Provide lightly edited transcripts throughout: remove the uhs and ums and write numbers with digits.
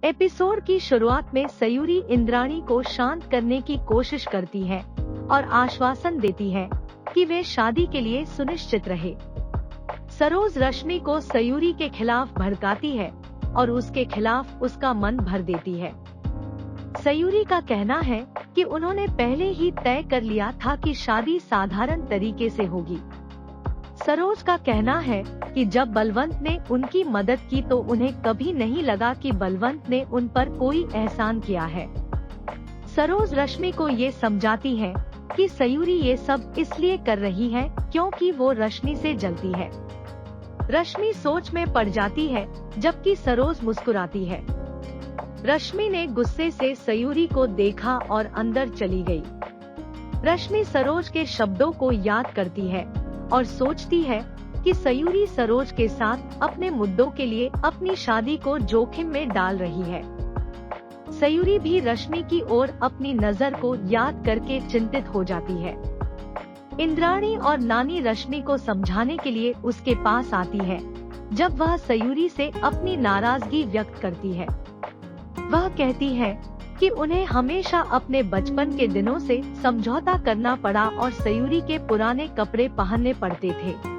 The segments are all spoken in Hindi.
एपिसोड की शुरुआत में सयूरी इंद्राणी को शांत करने की कोशिश करती है और आश्वासन देती है कि वे शादी के लिए सुनिश्चित रहे। सरोज रश्मि को सयूरी के खिलाफ भड़काती है और उसके खिलाफ उसका मन भर देती है। सयूरी का कहना है कि उन्होंने पहले ही तय कर लिया था कि शादी साधारण तरीके से होगी। सरोज का कहना है कि जब बलवंत ने उनकी मदद की तो उन्हें कभी नहीं लगा कि बलवंत ने उन पर कोई एहसान किया है। सरोज रश्मि को ये समझाती है कि सयूरी ये सब इसलिए कर रही है क्योंकि वो रश्मि से जलती है। रश्मि सोच में पड़ जाती है जबकि सरोज मुस्कुराती है। रश्मि ने गुस्से से सयूरी को देखा और अंदर चली गई। रश्मि सरोज के शब्दों को याद करती है और सोचती है कि सयूरी सरोज के साथ अपने मुद्दों के लिए अपनी शादी को जोखिम में डाल रही है। सयूरी भी रश्मि की ओर अपनी नजर को याद करके चिंतित हो जाती है। इंद्राणी और नानी रश्मि को समझाने के लिए उसके पास आती है जब वह सयूरी से अपनी नाराजगी व्यक्त करती है। वह कहती है कि उन्हें हमेशा अपने बचपन के दिनों से समझौता करना पड़ा और सयूरी के पुराने कपड़े पहनने पड़ते थे।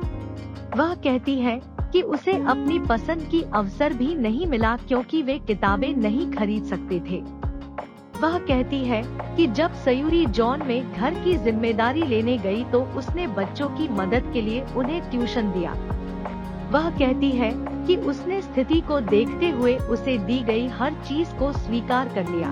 वह कहती है कि उसे अपनी पसंद की अवसर भी नहीं मिला क्योंकि वे किताबें नहीं खरीद सकते थे। वह कहती है कि जब सयूरी जॉन में घर की जिम्मेदारी लेने गई तो उसने बच्चों की मदद के लिए उन्हें ट्यूशन दिया। वह कहती है कि उसने स्थिति को देखते हुए उसे दी गई हर चीज को स्वीकार कर लिया।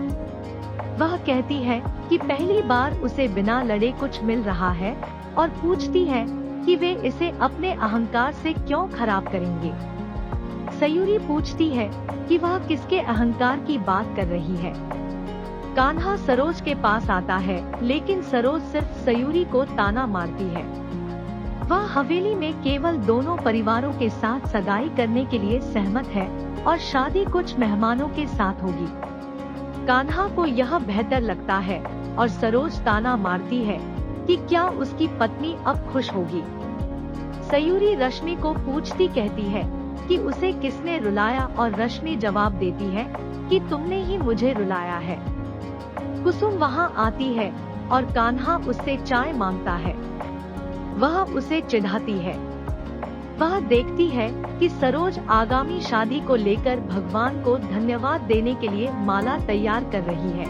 वह कहती है कि पहली बार उसे बिना लड़े कुछ मिल रहा है और पूछती है कि वे इसे अपने अहंकार से क्यों खराब करेंगे। सयूरी पूछती है कि वह किसके अहंकार की बात कर रही है। कान्हा सरोज के पास आता है लेकिन सरोज सिर्फ सयूरी को ताना मारती है। वह हवेली में केवल दोनों परिवारों के साथ सगाई करने के लिए सहमत है और शादी कुछ मेहमानों के साथ होगी। कान्हा को यह बेहतर लगता है और सरोज ताना मारती है कि क्या उसकी पत्नी अब खुश होगी। सयूरी रश्मि को पूछती कहती है कि उसे किसने रुलाया और रश्मि जवाब देती है कि तुमने ही मुझे रुलाया है। कुसुम वहाँ आती है और कान्हा उससे चाय मांगता है। वह उसे चिढ़ाती है। वह देखती है कि सरोज आगामी शादी को लेकर भगवान को धन्यवाद देने के लिए माला तैयार कर रही है।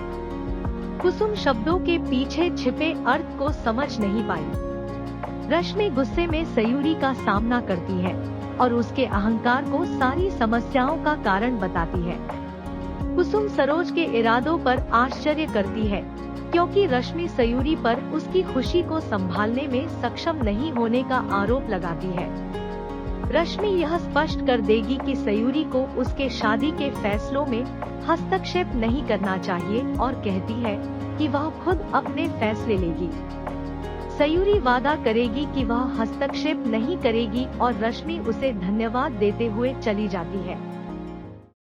कुसुम शब्दों के पीछे छिपे अर्थ को समझ नहीं पाई। रश्मि गुस्से में सयूरी का सामना करती है और उसके अहंकार को सारी समस्याओं का कारण बताती है। कुसुम सरोज के इरादों पर आश्चर्य करती है क्योंकि रश्मि सयूरी पर उसकी खुशी को संभालने में सक्षम नहीं होने का आरोप लगाती है। रश्मि यह स्पष्ट कर देगी कि सयूरी को उसके शादी के फैसलों में हस्तक्षेप नहीं करना चाहिए और कहती है कि वह खुद अपने फैसले लेगी। सयूरी वादा करेगी कि वह हस्तक्षेप नहीं करेगी और रश्मि उसे धन्यवाद देते हुए चली जाती है।